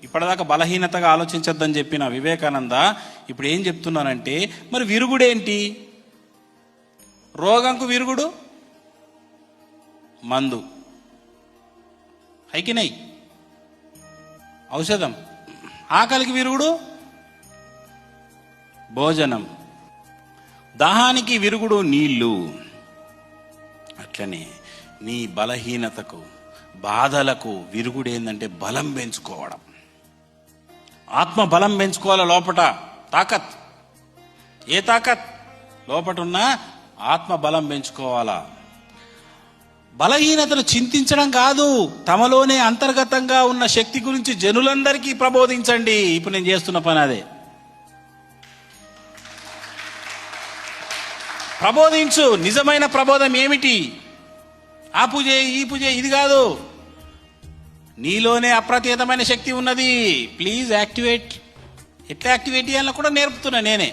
ఇప్పటిదాకా బలహీనతగా ఆలోచించొద్దని చెప్పిన వివేకానంద ఇప్పుడు ఏం చెప్తున్నానంటే, మరి విరుగుడేంటి? రోగంకు విరుగుడు మందు, హైకినై ఔషధం, ఆకలికి విరుగుడు భోజనం, దాహానికి విరుగుడు నీళ్లు. అట్లనే నీ బలహీనతకు, బాధలకు విరుగుడు ఏంటంటే బలం పెంచుకోవడం. ఆత్మ బలం పెంచుకోవాల. లోపట తాకత్, ఏ తాకత్ లోపట ఉన్నా ఆత్మ బలం పెంచుకోవాలా. బలహీనతను చింతించడం కాదు, తమలోనే అంతర్గతంగా ఉన్న శక్తి గురించి జనులందరికీ ప్రబోధించండి. ఇప్పుడు నేను చేస్తున్న పని అదే. ప్రబోధించు. నిజమైన ప్రబోధం ఏమిటి? ఆ పూజ, ఈ పూజ, ఇది కాదు. నీలోనే అప్రతిహతమైన శక్తి ఉన్నది. Please activate. ఎట్లా యాక్టివేట్ చేయాలో కూడా నేర్పుతున్నా నేనే.